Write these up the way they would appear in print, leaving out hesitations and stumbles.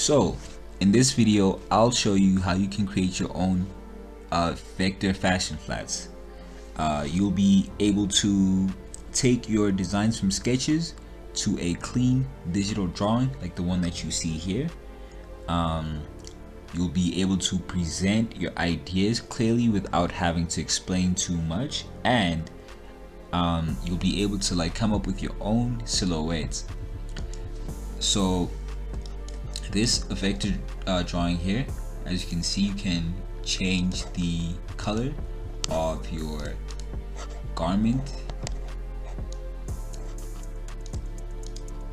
So in this video, I'll show you how you can create your own vector fashion flats. You'll be able to take your designs from sketches to a clean digital drawing like the one that you see here. You'll be able to present your ideas clearly without having to explain too much, and you'll be able to come up with your own silhouettes. So this vector drawing here, as you can see, you can change the color of your garment,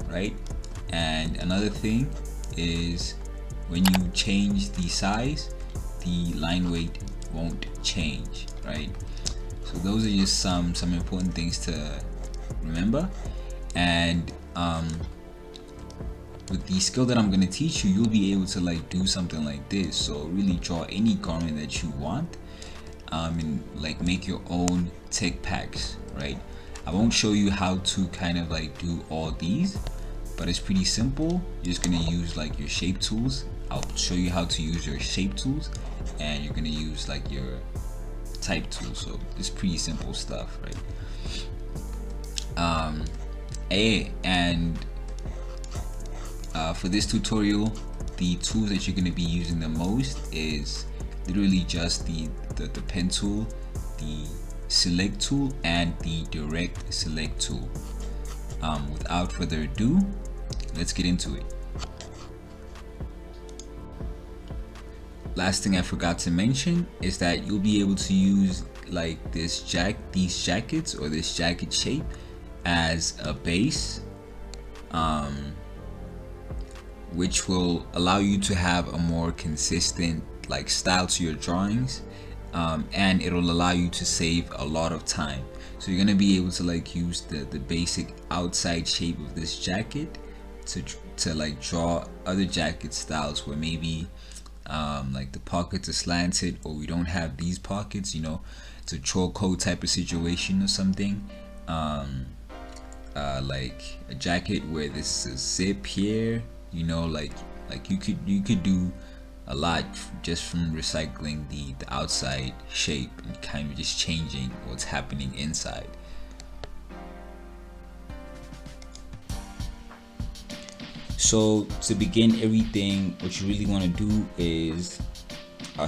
right? And another thing is when you change the size, the line weight won't change, right? So those are just some important things to remember. And with the skill that I'm going to teach you, you'll be able to do something like this. So really draw any garment that you want, and make your own tech packs, right? I won't show you how to do all these, but it's pretty simple. You're just going to use your shape tools. I'll show you how to use your shape tools, and you're going to use your type tool. So it's pretty simple stuff, right? For this tutorial, the tools that you're going to be using the most is literally just the pen tool, the select tool, and the direct select tool. Without further ado, let's get into it. Last thing I forgot to mention is that you'll be able to use these jackets or this jacket shape as a base, which will allow you to have a more consistent style to your drawings, and it'll allow you to save a lot of time. So you're gonna be able to use the basic outside shape of this jacket to draw other jacket styles where maybe the pockets are slanted, or we don't have these pockets, it's a chokehold type of situation or something. Like a jacket where this is a zip here, you could do a lot just from recycling the outside shape and kind of just changing what's happening inside. So to begin everything, what you really want to do is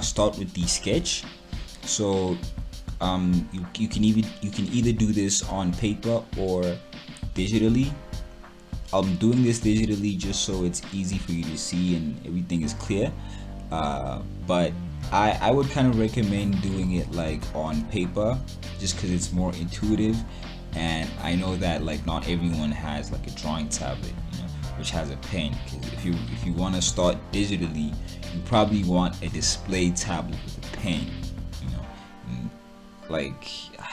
start with the sketch. So you can either do this on paper or digitally. I'm doing this digitally just so it's easy for you to see and everything is clear, but I would kind of recommend doing it on paper, just because it's more intuitive. And I know that not everyone has a drawing tablet, which has a pen, because if you want to start digitally, you probably want a display tablet with a pen, and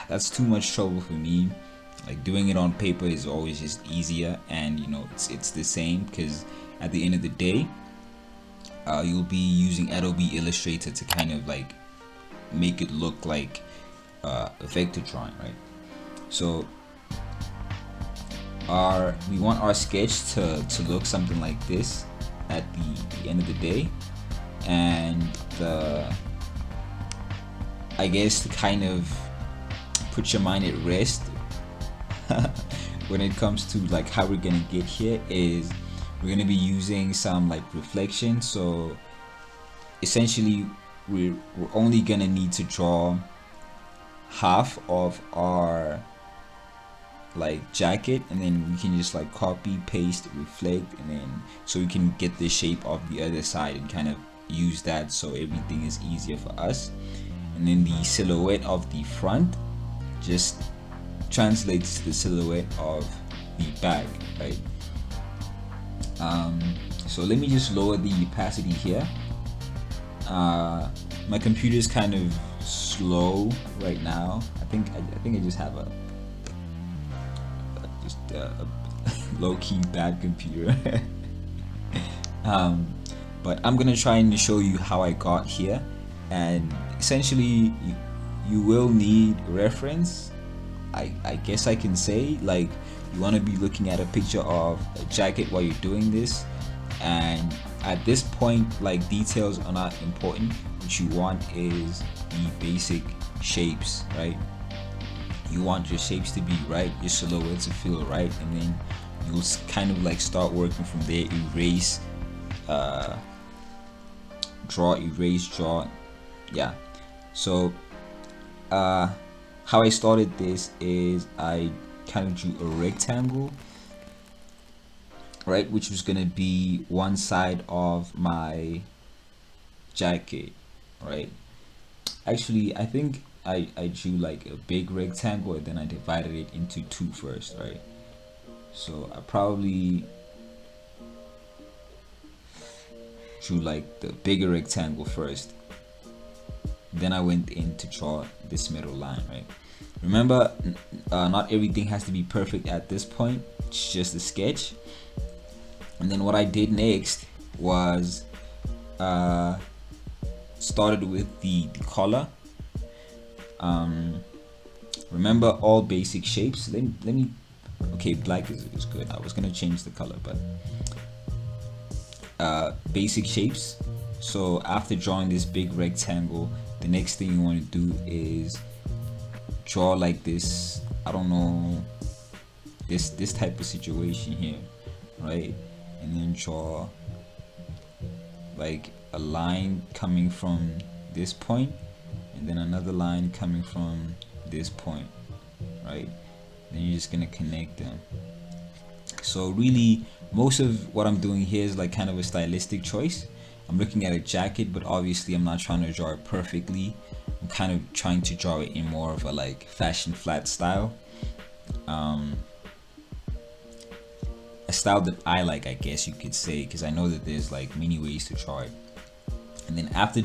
that's too much trouble for me. Doing it on paper is always just easier, and it's the same, because at the end of the day, you'll be using Adobe Illustrator to kind of make it look like a vector drawing, right? So we want our sketch to look something like this at the end of the day. And I guess to kind of put your mind at rest when it comes to how we're gonna get here, is we're gonna be using some reflection. So essentially we're only gonna need to draw half of our jacket, and then we can just copy, paste, reflect, and then so we can get the shape of the other side and kind of use that so everything is easier for us. And then the silhouette of the front just translates the silhouette of the back, right? So let me just lower the opacity here. My computer is kind of slow right now. I think I just have a low-key bad computer. But I'm gonna try and show you how I got here. And essentially you will need reference. I guess I can say you want to be looking at a picture of a jacket while you're doing this, and at this point, like, details are not important. What you want is the basic shapes, right? You want your shapes to be right, your silhouette to feel right, and then you'll kind of like start working from there. Erase, draw, erase, draw. Yeah. So how I started this is I kind of drew a rectangle, right, which was gonna be one side of my jacket, right? Actually, I think I drew like a big rectangle and then I divided it into two first, right? So I probably drew like the bigger rectangle first, then I went in to draw this middle line, right? Remember, not everything has to be perfect at this point. It's just a sketch. And then what I did next was started with the color. Remember, all basic shapes. Let me okay, black is good. I was gonna change the color, but basic shapes. So after drawing this big rectangle, the next thing you want to do is draw like this, I don't know, this type of situation here, right? And then draw like a line coming from this point, and then another line coming from this point, right? Then you're just gonna connect them. So really, most of what I'm doing here is like kind of a stylistic choice. I'm looking at a jacket, but obviously I'm not trying to draw it perfectly. I'm kind of trying to draw it in more of a like fashion flat style, a style that I like, I guess you could say, because I know that there's like many ways to draw it. And then after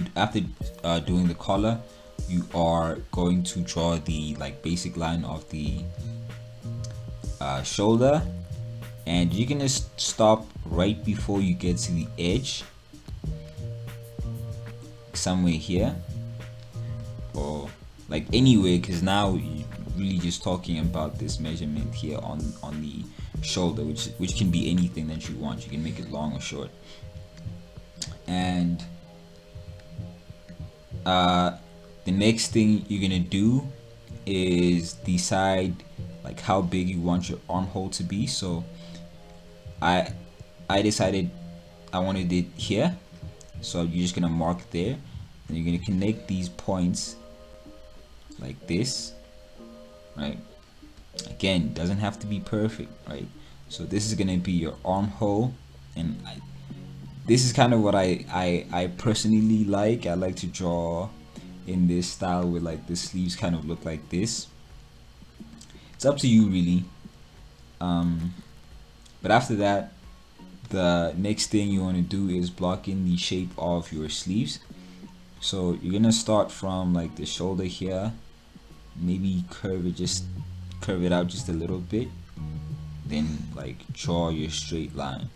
doing the collar, you are going to draw the like basic line of the shoulder, and you're gonna stop right before you get to the edge, somewhere here, or like anywhere, because now you're really just talking about this measurement here on the shoulder, which can be anything that you want. You can make it long or short. And the next thing you're gonna do is decide like how big you want your armhole to be. So I decided I wanted it here, so you're just gonna mark there, and you're gonna connect these points like this, right? Again, doesn't have to be perfect, right? So this is gonna be your armhole, and this is kind of what I personally like. I like to draw in this style where like the sleeves kind of look like this. It's up to you really. But after that, the next thing you want to do is block in the shape of your sleeves. So you're gonna start from like the shoulder here, maybe curve it out just a little bit, then like draw your straight line.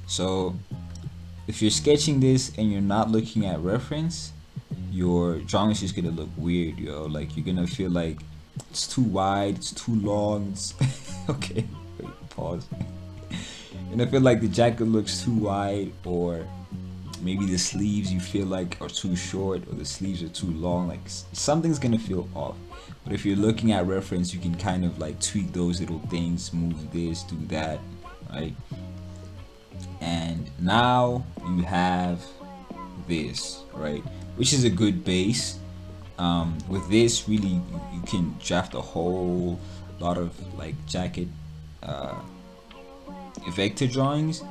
So if you're sketching this and you're not looking at reference, your drawing is just gonna look weird, yo. Like you're gonna feel like it's too wide, it's too long, it's okay, wait, pause. And I feel like the jacket looks too wide, or maybe the sleeves you feel like are too short, or the sleeves are too long. Like something's gonna feel off. But if you're looking at reference, you can kind of like tweak those little things, move this, do that, right? And now you have this, right, which is a good base. With this, really you can draft a whole lot of like jacket vector drawings,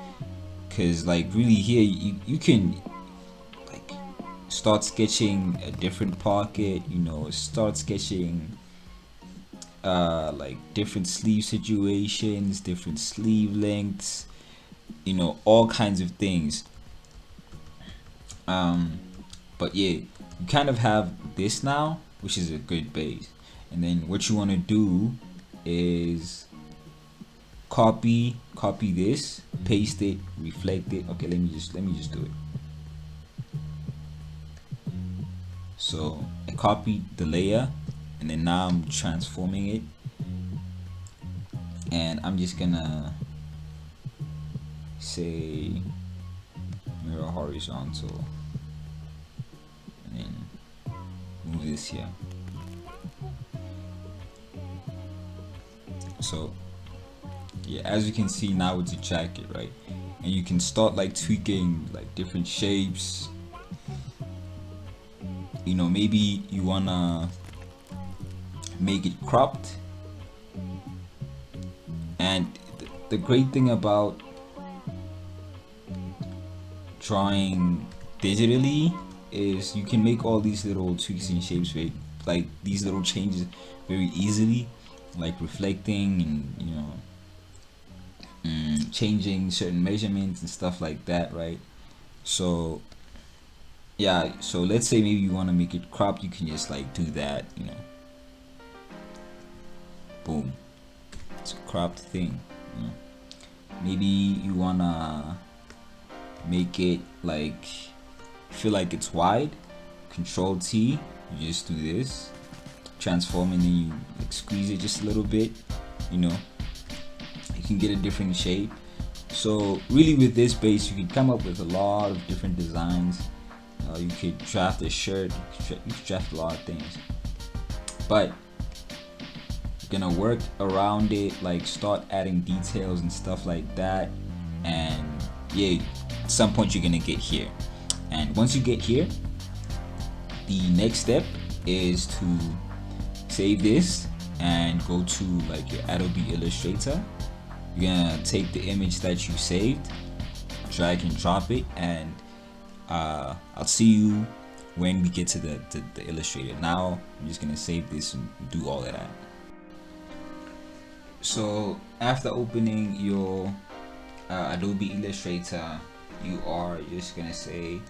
because like really here you can like start sketching a different pocket, you know, start sketching like different sleeve situations, different sleeve lengths, you know, all kinds of things. But yeah, you kind of have this now, which is a good base. And then what you want to do is copy this, paste it, reflect it. Okay, let me just do it. So I copied the layer, and then now I'm transforming it. and I'm just gonna say mirror horizontal and then move this here. So yeah, as you can see now it's a jacket, right? And you can start like tweaking like different shapes. You know, maybe you wanna make it cropped. And the great thing about drawing digitally is you can make all these little tweaks and shapes, very, like these little changes very easily, like reflecting and, you know, changing certain measurements and stuff like that, right? So yeah, so let's say maybe you want to make it cropped, you can just like do that, you know, boom, it's a cropped thing, you know. Maybe you wanna make it like feel like it's wide, Control T, you just do this, transform, and then you like squeeze it just a little bit, you know, you can get a different shape. So really with this base you can come up with a lot of different designs. You could draft a shirt, you could draft a lot of things, but you're gonna work around it, like start adding details and stuff like that, and yeah, at some point you're gonna get here. And once you get here, the next step is to save this and go to like your Adobe Illustrator. You're gonna take the image that you saved, drag and drop it, and I'll see you when we get to the Illustrator. Now I'm just gonna save this and do all of that. So after opening your Adobe Illustrator, you are just gonna say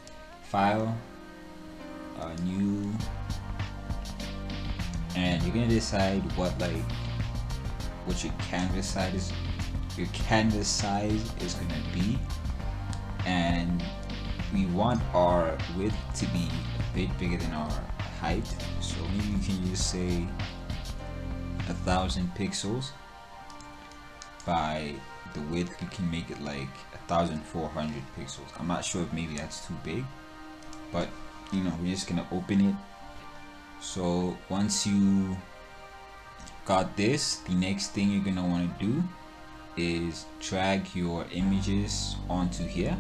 File, New, and you're gonna decide what your canvas size is gonna be, and we want our width to be a bit bigger than our height, so maybe you can just say 1000 pixels. By the width you can make it like 1400 pixels. I'm not sure if maybe that's too big, but you know, we're just gonna open it. So once you got this, the next thing you're gonna want to do is drag your images onto here.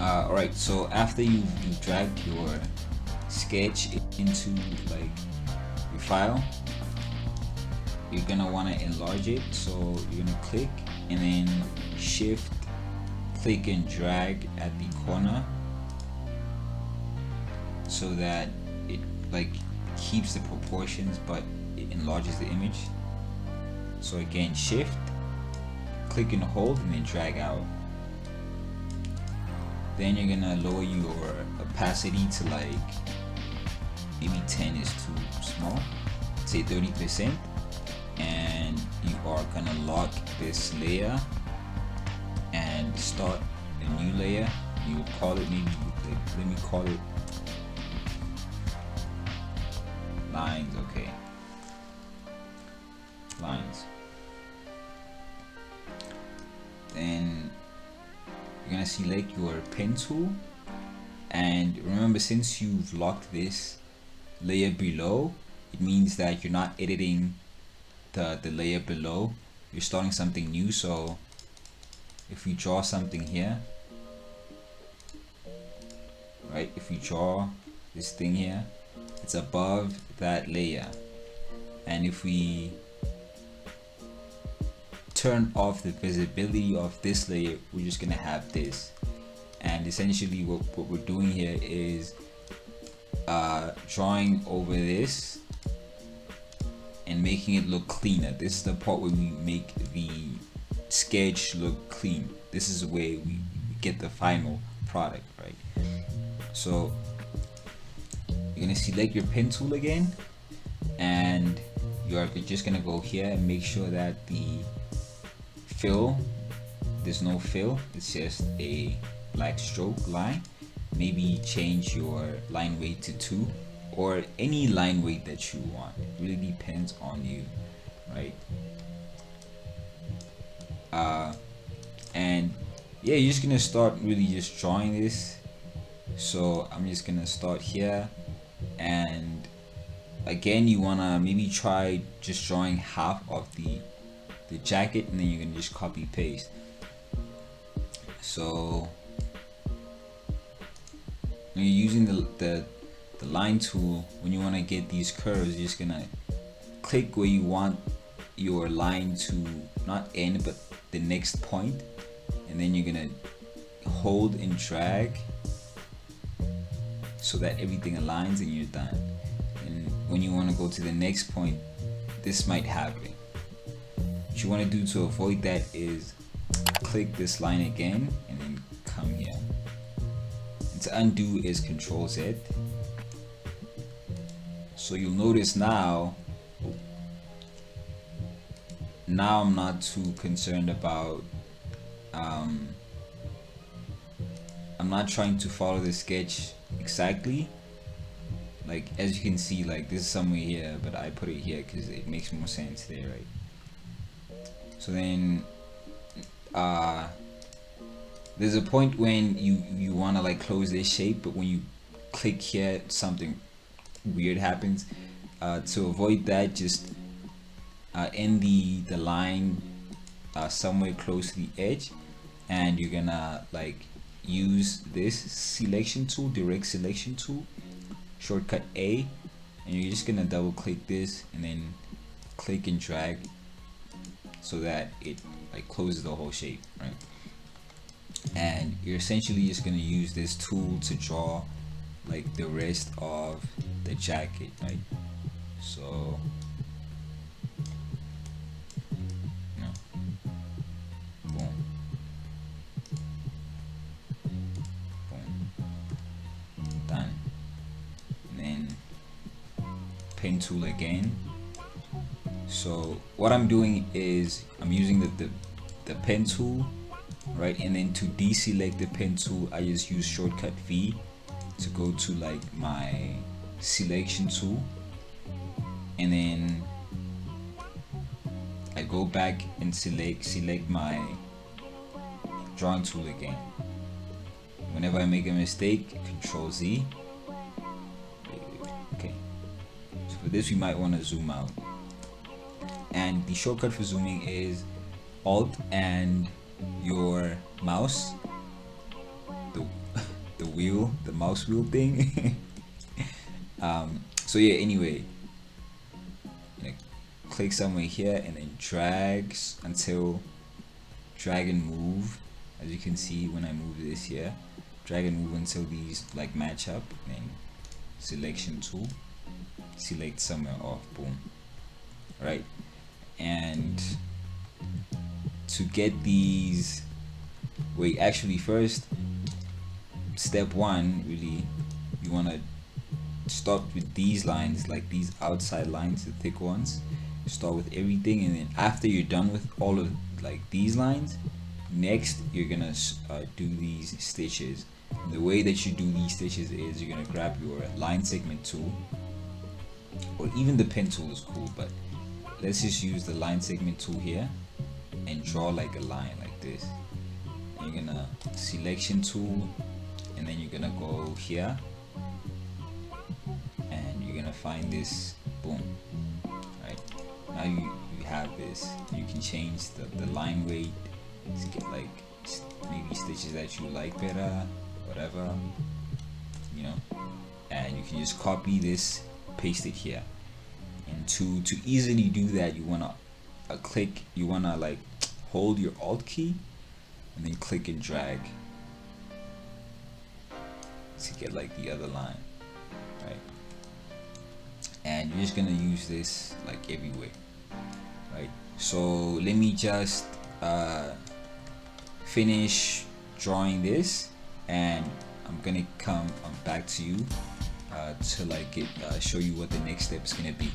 Alright, so after you've dragged your sketch into like your file, you're gonna want to enlarge it. So you're gonna click and then shift click and drag at the corner so that it like keeps the proportions but it enlarges the image. So again, shift click and hold and then drag out. Then you're gonna lower your opacity to like maybe 10 is too small, say 30%, and you are gonna lock this layer and start a new layer. You would call it maybe like, let me call it lines. Okay, lines. Then you're gonna select your pen tool, and remember, since you've locked this layer below, it means that you're not editing the layer below, you're starting something new. So if we draw something here, right, if we draw this thing here, it's above that layer, and if we turn off the visibility of this layer, we're just gonna have this. And essentially what we're doing here is drawing over this and making it look cleaner. This is the part where we make the sketch look clean. This is the way we get the final product, right? So you're gonna select your pen tool again, and you're just gonna go here and make sure that the fill, there's no fill, it's just a black stroke line. Maybe change your line weight to 2, or any line weight that you want. It really depends on you, right? And yeah, you're just gonna start really just drawing this. So I'm just gonna start here, and again you wanna maybe try just drawing half of the jacket, and then you're gonna just copy paste. So when you're using the line tool, when you want to get these curves, you're just gonna click where you want your line to not end but the next point, and then you're gonna hold and drag so that everything aligns and you're done. And when you want to go to the next point, this might happen. What you want to do to avoid that is click this line again and then come here. And to undo is Control Z. So you'll notice now I'm not too concerned about I'm not trying to follow the sketch exactly. Like as you can see, like this is somewhere here, but I put it here because it makes more sense there, right? So then there's a point when you want to like close this shape, but when you click here something weird happens. To avoid that, just end the line somewhere close to the edge, and you're gonna like use this selection tool, direct selection tool, shortcut A, and you're just gonna double click this and then click and drag so that it like closes the whole shape, right? And you're essentially just gonna use this tool to draw like the rest of the jacket, right? So boom, boom, done. And then pen tool again. So what I'm doing is I'm using the pen tool, right? And then to deselect the pen tool, I just use shortcut V to go to like my selection tool, and then I go back and select my drawing tool again. Whenever I make a mistake, Control Z. Okay, so for this we might want to zoom out, and the shortcut for zooming is Alt and your mouse, the mouse wheel thing. So yeah, anyway, click somewhere here and then drag and move. As you can see, when I move this here, drag and move until these like match up, and selection tool, select somewhere off, boom, right? And to get these, wait, actually first, step one, really, you want to start with these lines, like these outside lines, the thick ones. Start with everything, and then after you're done with all of like these lines, next you're gonna do these stitches. And the way that you do these stitches is you're gonna grab your line segment tool, or even the pen tool is cool, but let's just use the line segment tool here and draw like a line like this. And you're gonna selection tool, and then you're gonna go here and you're gonna find this, boom, right? Now you have this. You can change the line weight to get like maybe stitches that you like better, whatever, you know. And you can just copy this, paste it here. And to easily do that, you wanna you wanna like hold your Alt key and then click and drag to get like the other line, right? And you're just gonna use this like everywhere, right? So let me just finish drawing this, and I'm gonna come back to you to like show you what the next step is gonna be.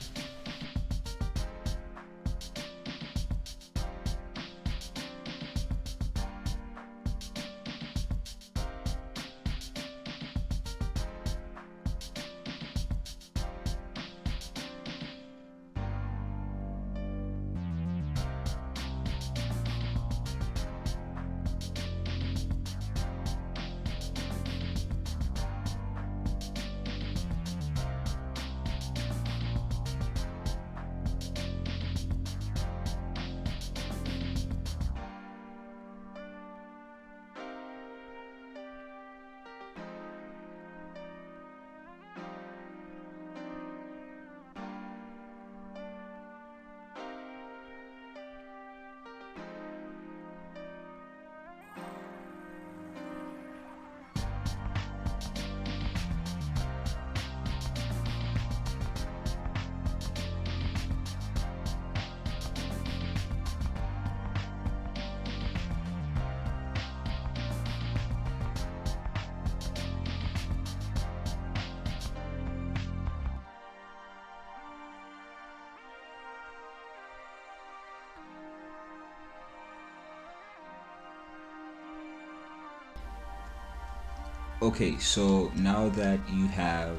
Okay, so now that you have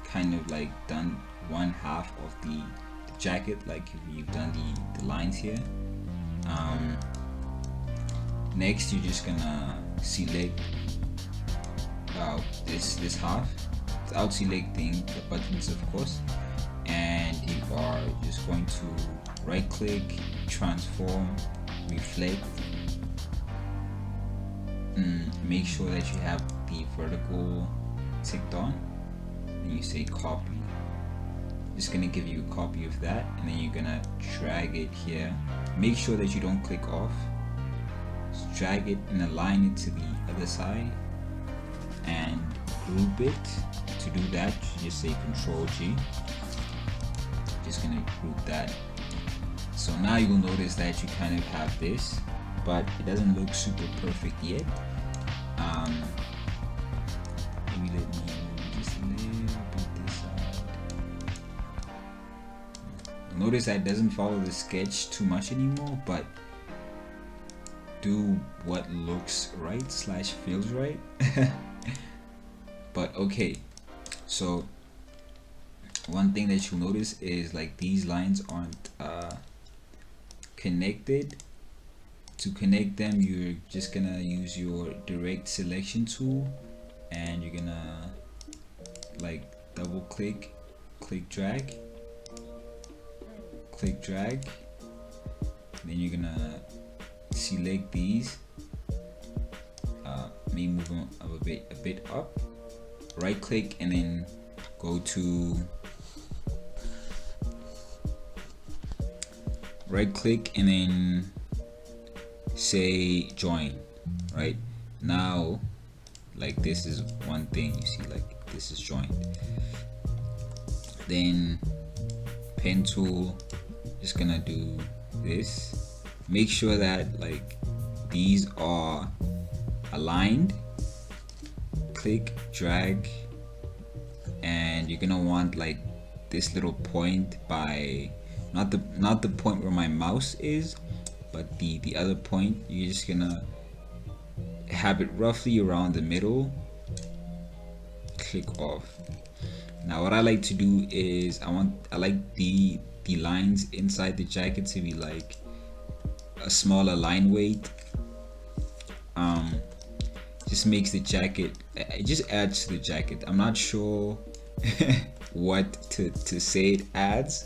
kind of like done one half of the jacket, like you've done the lines here, next you're just gonna select this half without selecting the buttons, of course, and you are just going to right click, transform, reflect, make sure that you have the vertical ticked on, and you say copy. Just gonna give you a copy of that, and then you're gonna drag it here. Make sure that you don't click off. Just drag it and align it to the other side and group it. To do that, you just say Control G. Just gonna group that. So now you'll notice that you kind of have this, but it doesn't look super perfect yet. Maybe let me move just a little bit this side. Notice that it doesn't follow the sketch too much anymore, but do what looks right / feels right. But okay, so one thing that you'll notice is like these lines aren't connected. To connect them, you're just gonna use your direct selection tool, and you're gonna like double click, drag, then you're gonna select these, maybe move them up a bit up, right click, and then go to right click and then say join. Right now, like this is one thing, you see, like this is joined. Then pen tool, just gonna do this. Make sure that like these are aligned. Click, drag, and you're gonna want like this little point by not the point where my mouse is, but the other point. You're just gonna have it roughly around the middle. Click off. Now what I like to do is I like the lines inside the jacket to be like a smaller line weight. Just makes the jacket, it just adds to the jacket. I'm not sure what to say it adds,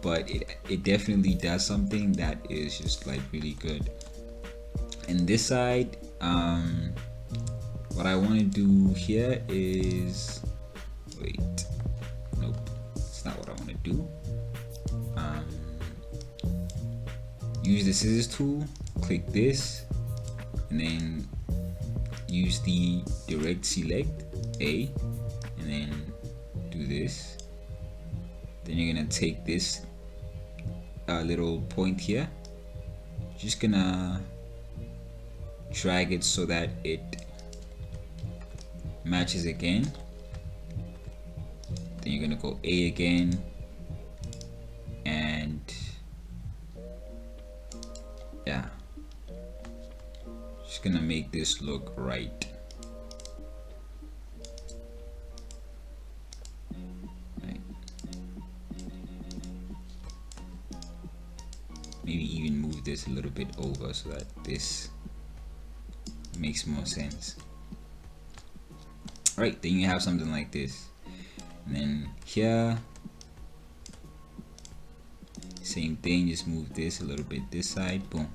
but it definitely does something that is just like really good. And this side, what I want to do here is, wait, nope, it's not what I want to do. Use the scissors tool, click this, and then use the direct select A, and then do this. Then you're gonna take this little point here, just gonna drag it so that it matches again. Then you're gonna go A again, and yeah, just gonna make this look right. Maybe even move this a little bit over so that this makes more sense. Right, then you have something like this, and then here, same thing, just move this a little bit this side, boom.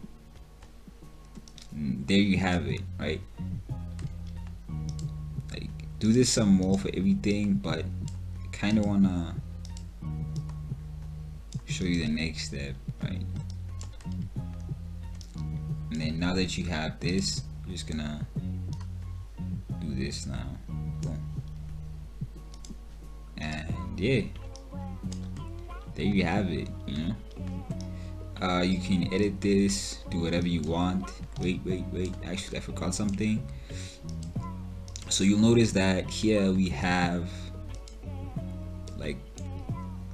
And there you have it, right? Like, do this some more for everything, but I kind of wanna show you the next step, right? And then now that you have this, you're just gonna do this now, boom. And yeah, there you have it, you know. You can edit this, do whatever you want. Wait, actually I forgot something. So you'll notice that here we have, like,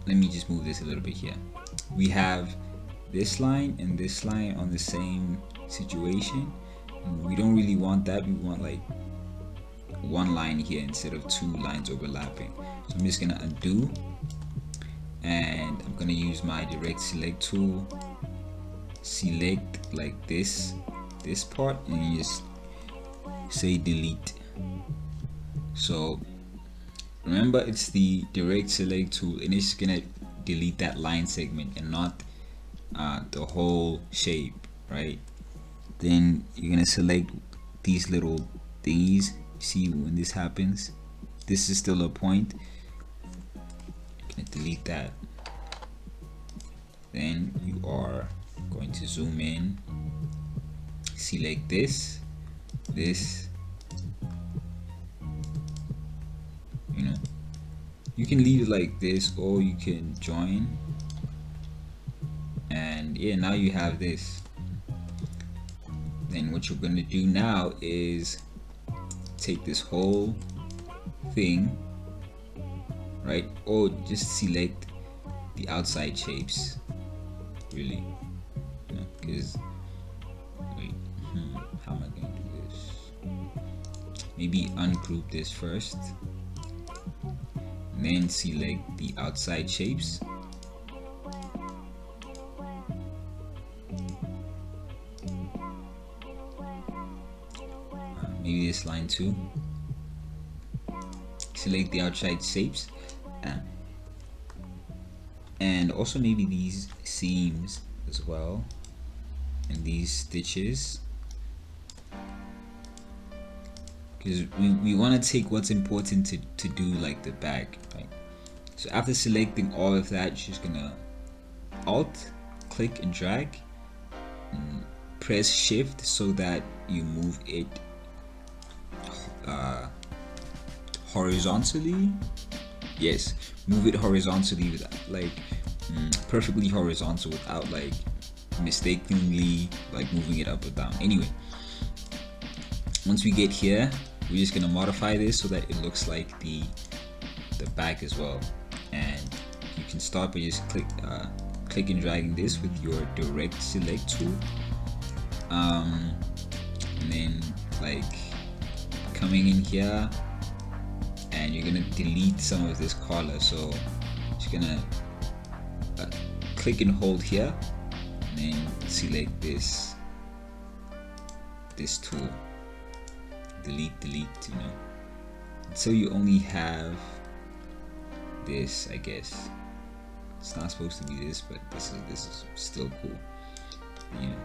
let me just move this a little bit here. We have this line and this line on the same situation, and we don't really want that. We want like one line here instead of two lines overlapping. So I'm just gonna undo, and I'm gonna use my direct select tool, select like this part, and you just say delete. So remember, it's the direct select tool, and it's gonna delete that line segment and not the whole shape, right? Then you're gonna select these little thingies. See, when this happens, this is still a point. You're gonna delete that. Then you are going to zoom in, select this, you know, you can leave it like this, or you can join, and yeah, now you have this. Then what you're going to do now is take this whole thing, right, or just select the outside shapes, really, you know, because wait, how am I going to do this? Maybe ungroup this first, and then select the outside shapes. Maybe this line too. Select the outside shapes, and also maybe these seams as well, and these stitches, because we want to take what's important to do, like the back, right? So after selecting all of that, you're just gonna alt click and drag and press shift so that you move it horizontally. Yes, move it horizontally without like perfectly horizontal, without like mistakenly like moving it up or down. Anyway, once we get here, we're just gonna modify this so that it looks like the back as well. And you can start by just click and dragging this with your direct select tool, and then like coming in here, and you're gonna delete some of this color. So just gonna click and hold here, and then select this tool, delete, you know, so you only have this. I guess it's not supposed to be this, but this is still cool. You know,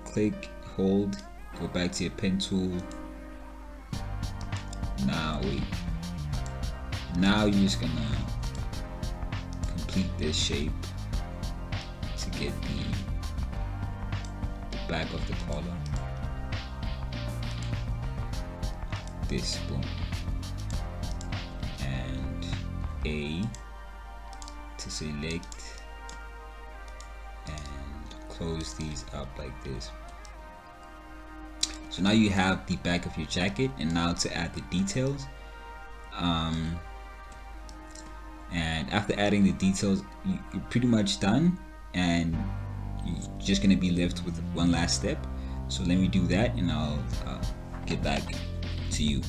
click, hold, go back to your pen tool. Now wait. Now you're just gonna complete this shape to get the back of the collar. This, boom, and A to select and close these up like this. So now you have the back of your jacket, and now to add the details. And after adding the details, you're pretty much done, and you're just gonna be left with one last step. So let me do that, and I'll get back to you.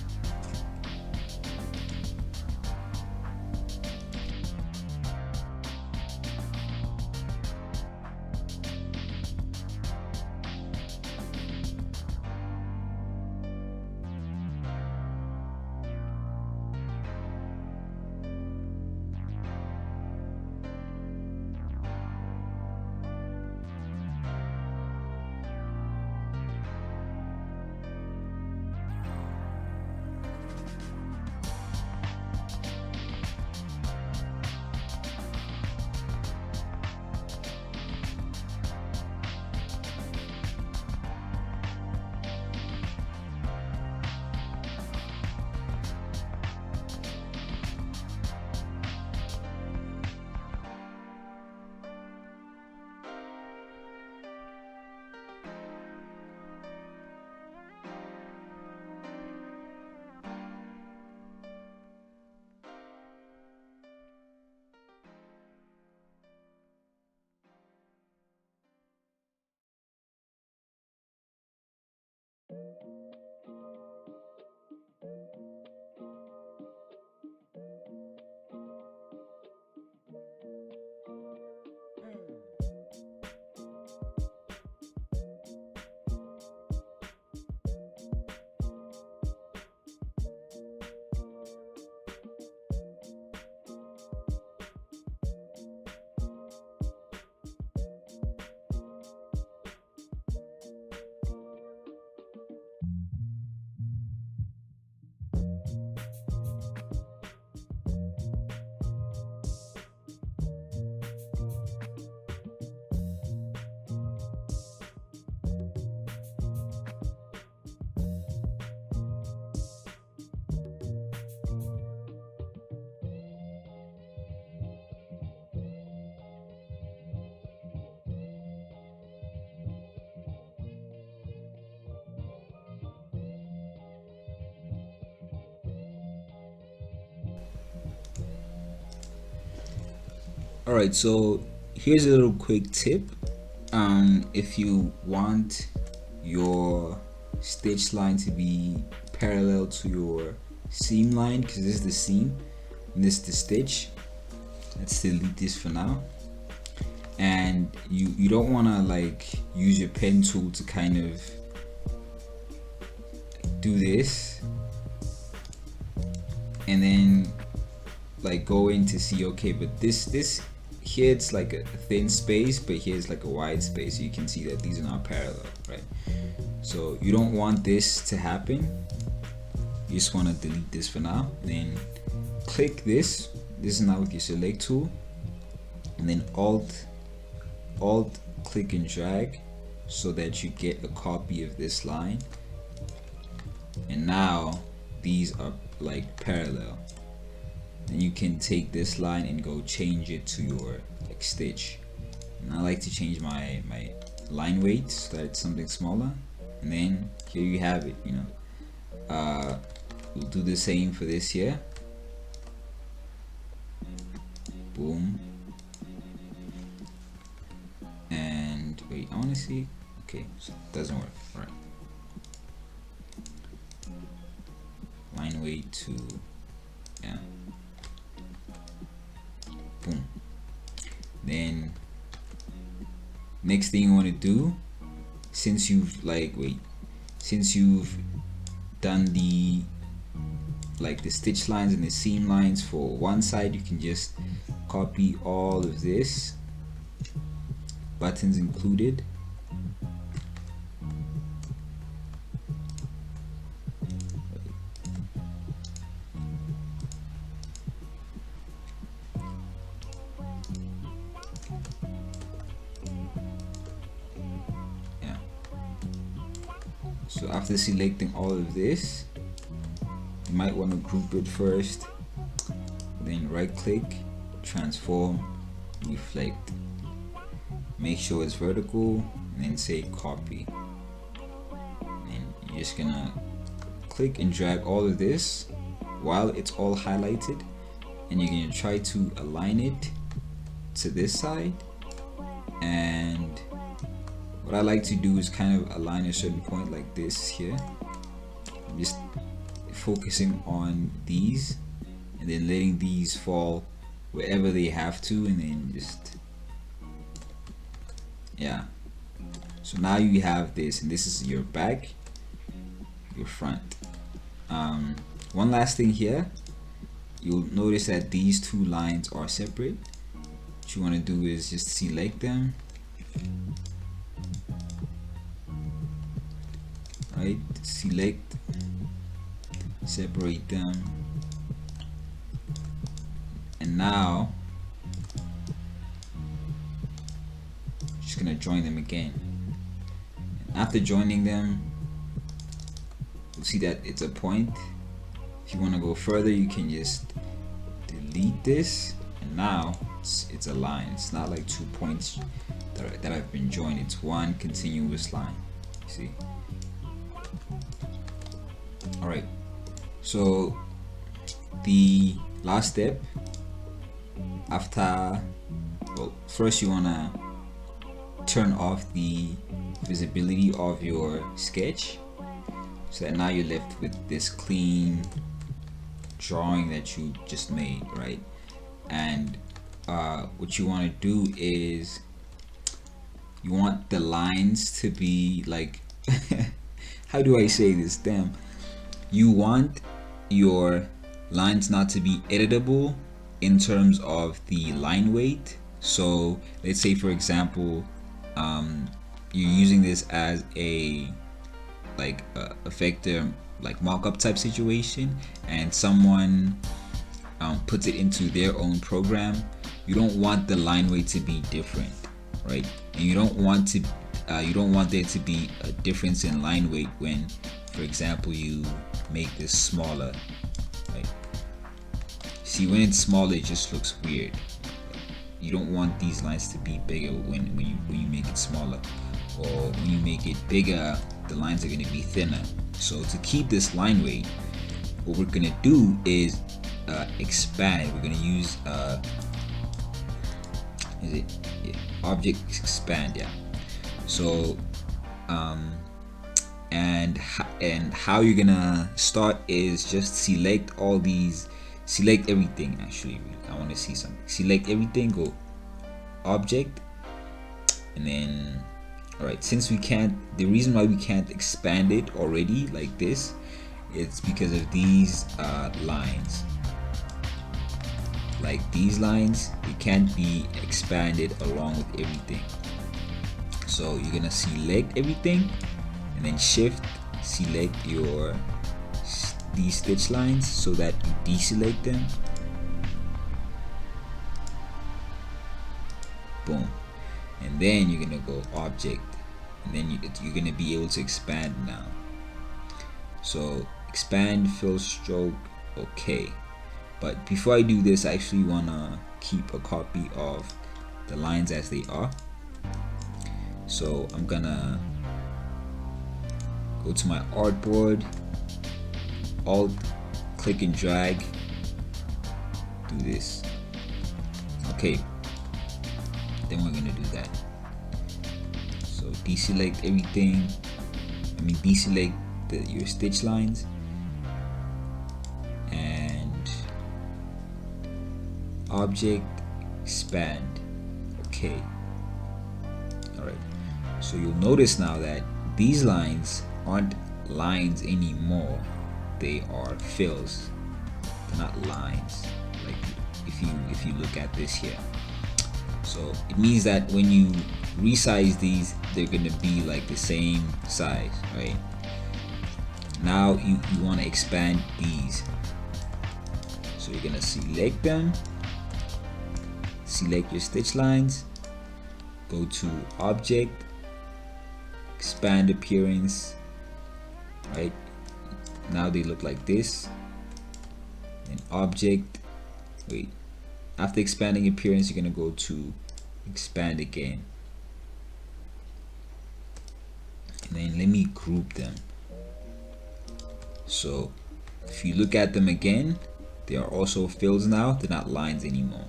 Alright, so here's a little quick tip. If you want your stitch line to be parallel to your seam line, because this is the seam and this is the stitch, let's delete this for now. And you don't want to like use your pen tool to kind of do this and then like go in to see, okay, but this here it's like a thin space, but here's like a wide space, so you can see that these are not parallel, right? So you don't want this to happen. You just want to delete this for now, and then click this is now with your select tool, and then alt click and drag so that you get a copy of this line, and now these are like parallel. Then you can take this line and go change it to your like stitch. And I like to change my line weight so that it's something smaller, and then here you have it. You know, we'll do the same for this here. Boom. And wait, I want to see. Okay, so it doesn't work. All right. Line weight to, yeah. Boom. Then next thing you want to do, since you've done the stitch lines and the seam lines for one side, you can just copy all of this, buttons included. So after selecting all of this, you might want to group it first, then right click, transform, reflect, make sure it's vertical, and then say copy. And you're just gonna click and drag all of this while it's all highlighted, and you're gonna try to align it to this side. And what I like to do is kind of align a certain point like this here. I'm just focusing on these and then letting these fall wherever they have to, and then just, yeah. So now you have this, and this is your back, your front. One last thing here, you'll notice that these two lines are separate. What you want to do is just select them, right? Select, separate them, and now just gonna join them again. And after joining them, you'll see that it's a point. If you want to go further, you can just delete this, and now it's a line. It's not like 2 points that have been joined. It's one continuous line. You see? All right. So the last step, after, well, first you wanna turn off the visibility of your sketch, so that now you're left with this clean drawing that you just made, right? And what you want to do is you want the lines to be like how do I say this? Damn. You want your lines not to be editable in terms of the line weight. So let's say, for example, you're using this as a vector like markup type situation, and someone puts it into their own program. You don't want the line weight to be different, right? And you don't want there to be a difference in line weight when, for example, you make this smaller, right? See, when it's smaller, it just looks weird. You don't want these lines to be bigger when you make it smaller, or when you make it bigger, the lines are going to be thinner. So to keep this line weight, what we're going to do is expand. We're going to use is it, yeah, object expand, yeah. So and how you're gonna start is just select all these, select everything. Actually, I want to see something. Select everything, go object, and then all right, since we can't, the reason why we can't expand it already like this, it's because of these lines. Like these lines, it can't be expanded along with everything. So you're gonna select everything and then shift select these stitch lines so that you deselect them. Boom. And then you're gonna go object, and then you're gonna be able to expand now. So expand, fill stroke, okay. But before I do this, I actually wanna keep a copy of the lines as they are. So I'm gonna go to my artboard, alt click and drag, do this. Okay, then we're gonna do that. So deselect everything, deselect your stitch lines, and object expand, okay. Alright, so you'll notice now that these lines aren't lines anymore, they are fills, they're not lines. Like if you look at this here, so it means that when you resize these, they're gonna be like the same size, right? Now you want to expand these, so you're gonna select them, select your stitch lines, go to object, expand appearance, right? Now they look like this. And object, wait, after expanding appearance, you're gonna go to expand again, and then let me group them. So if you look at them again, they are also fills now, they're not lines anymore.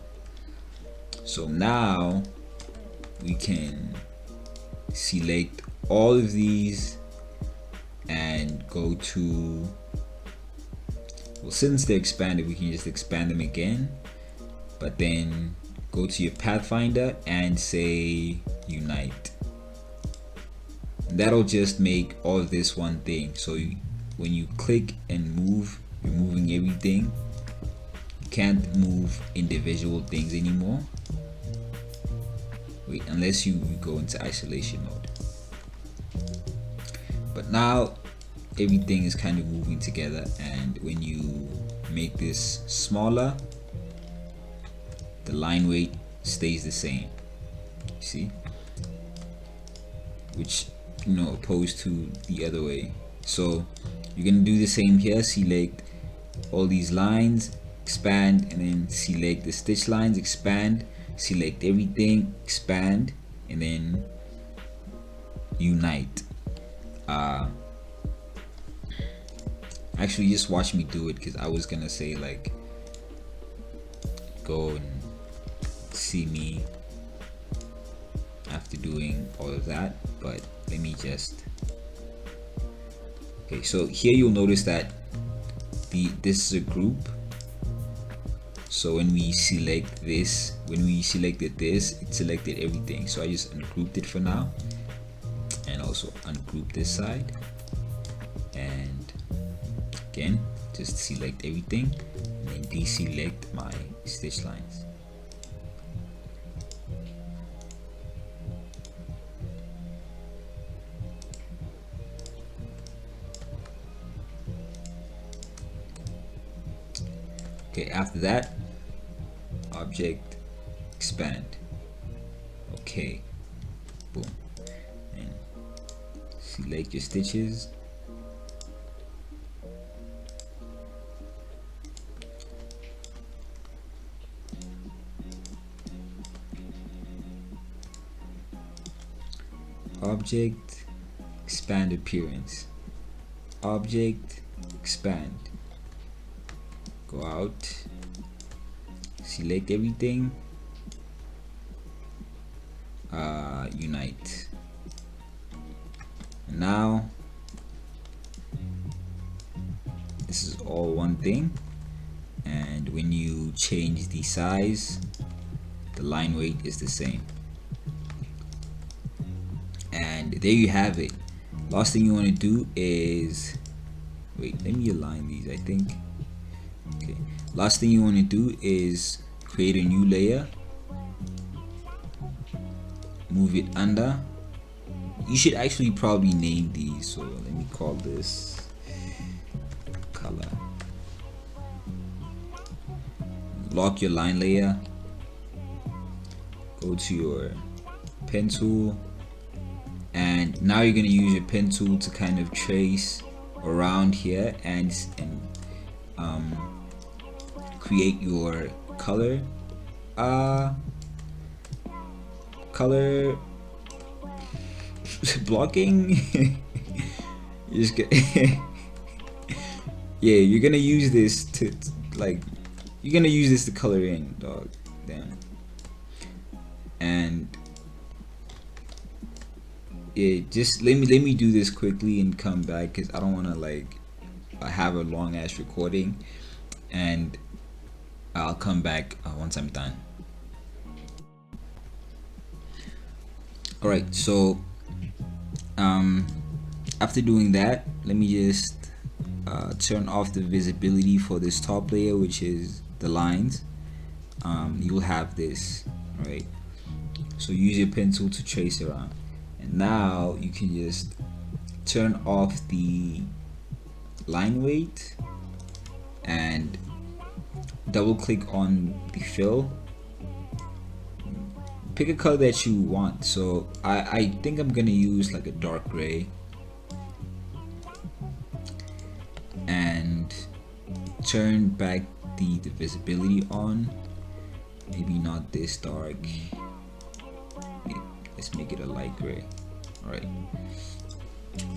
So now we can select all of these and go to, well, since they're expanded, we can just expand them again, but then go to your pathfinder and say unite. That'll just make all of this one thing. So when you click and move, you're moving everything. You can't move individual things anymore. Wait, unless you go into isolation mode. But now everything is kind of moving together, and when you make this smaller, the line weight stays the same. See? Which, opposed to the other way. So you're gonna do the same here. Select all these lines, expand, and then select the stitch lines, expand, select everything, expand, and then unite. Actually, just watch me do it, because I was gonna say like go and see me after doing all of that, but let me just, okay, so here you'll notice that this is a group. So when we select this, when we selected this, it selected everything. So I just ungrouped it for now, and also ungroup this side, and again just select everything and then deselect my stitch lines. Okay, after that, object expand, okay, boom, and select your stitches, object expand appearance, object expand, go out, select everything, unite. Now this is all one thing, and when you change the size, the line weight is the same. And there you have it. Last thing you want to do is, wait, let me align these, I think. Okay, last thing you want to do is create a new layer, move it under. You should actually probably name these, so let me call this color. Lock your line layer, go to your pen tool, and now you're going to use your pen tool to kind of trace around here and create your color blocking. You just get yeah, you're gonna use this to you're gonna use this to color in, dog. Damn. And yeah, just let me do this quickly and come back, because I don't want to have a long ass recording, and I'll come back once I'm done. Alright, so after doing that, let me just turn off the visibility for this top layer, which is the lines. You'll have this, right? So use your pen tool to trace around, and now you can just turn off the line weight and double click on the fill. Pick a color that you want. So I think I'm gonna use like a dark gray, and turn back the visibility on. Maybe not this dark. Let's make it a light gray. All right.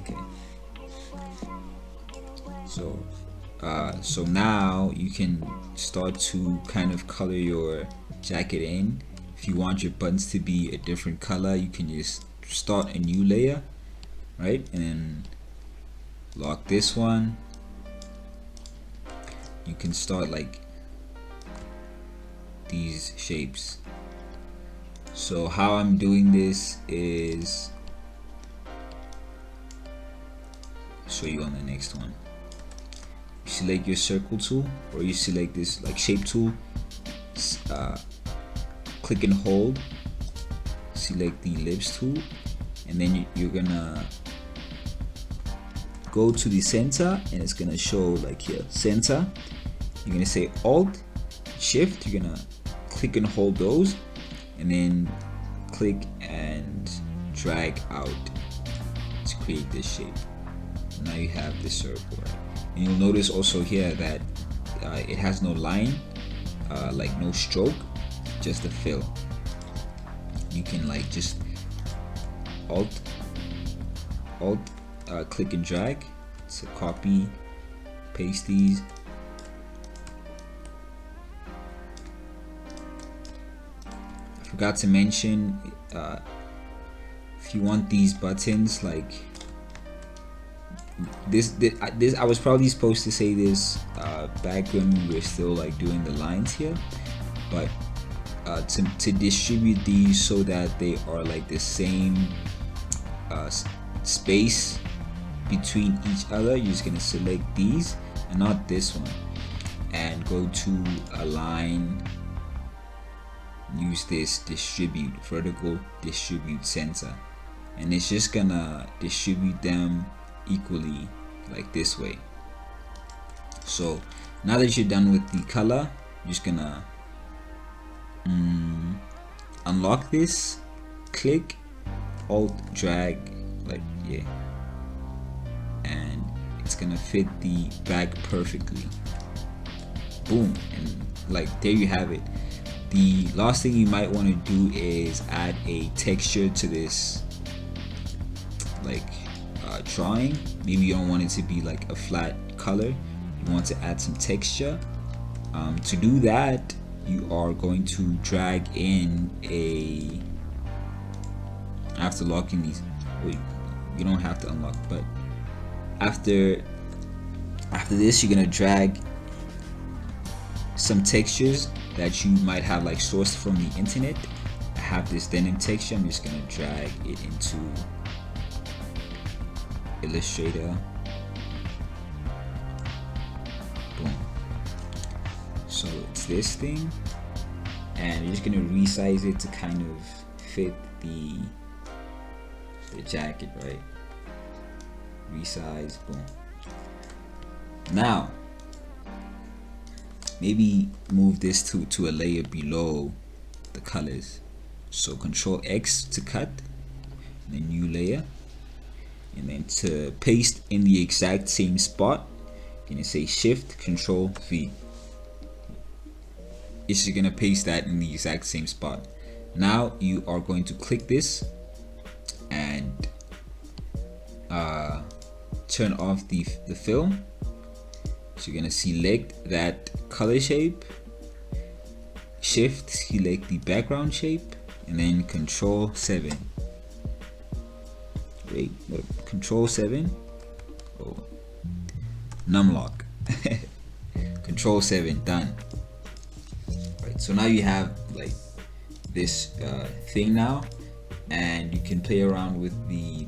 Okay. So now you can start to kind of color your jacket in. If you want your buttons to be a different color, you can just start a new layer, right? And then lock this one. You can start like these shapes. So how I'm doing this is show you on the next one. You select your circle tool, or you select this like shape tool, click and hold, select the ellipse tool, and then you're gonna go to the center, and it's gonna show like here, center. You're gonna say Alt Shift, you're gonna click and hold those, and then click and drag out to create this shape. Now you have this circle, right? And you'll notice also here that it has no line, like no stroke, just a fill. You can like just alt click and drag to copy, paste these. I forgot to mention, if you want these buttons, like this I was probably supposed to say this back when we were still like doing the lines here, but to distribute these so that they are like the same space between each other, you're just gonna select these and not this one, and go to align, use this distribute, vertical distribute center, and it's just gonna distribute them equally like this way. So now that you're done with the color, you're just gonna unlock this, click, alt drag, like yeah, and it's gonna fit the bag perfectly. Boom, and like there you have it. The last thing you might want to do is add a texture to this like drawing. Maybe you don't want it to be like a flat color, you want to add some texture. To do that, you are going to drag in a after locking these. Wait, you don't have to unlock, but after this, you're gonna drag some textures that you might have like sourced from the internet. I have this denim texture. I'm just gonna drag it into Illustrator. Boom. So it's this thing, and you're just gonna resize it to kind of fit the jacket, right? Resize, boom. Now maybe move this to a layer below the colors. So Control X to cut, and then new layer, and then to paste in the exact same spot, you're gonna say Shift Control V. It's just gonna paste that in the exact same spot. Now you are going to click this and turn off the film. So you're gonna select that color shape, shift select the background shape, and then Control 7. Wait, Control 7. Oh, numlock. Control 7, done. Right, so now you have like this thing now, and you can play around with the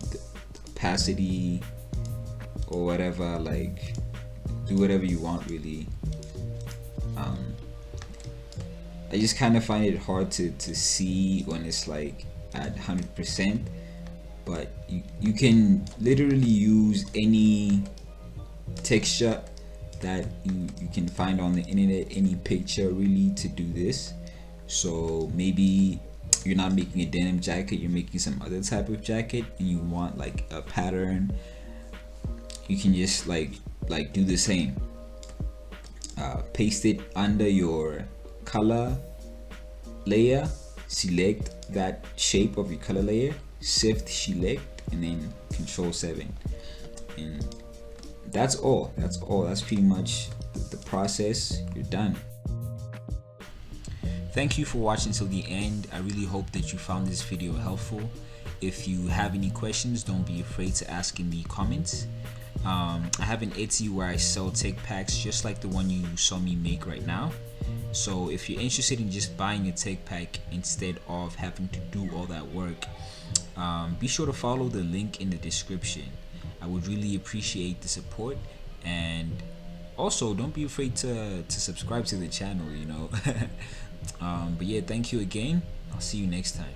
opacity or whatever, like do whatever you want really. I just kind of find it hard to see when it's like at 100%, but you can literally use any texture that you can find on the internet, any picture really, to do this. So maybe you're not making a denim jacket, you're making some other type of jacket, and you want like a pattern, you can just like do the same. Paste it under your color layer, select that shape of your color layer, shift select, and then Control 7, and that's all. That's pretty much the process. You're done. Thank you for watching till the end. I really hope that you found this video helpful. If you have any questions, don't be afraid to ask in the comments. I have an Etsy where I sell tech packs just like the one you saw me make right now. So if you're interested in just buying a tech pack instead of having to do all that work, be sure to follow the link in the description. I would really appreciate the support, and also don't be afraid to subscribe to the channel, you know. But yeah, thank you again. I'll see you next time.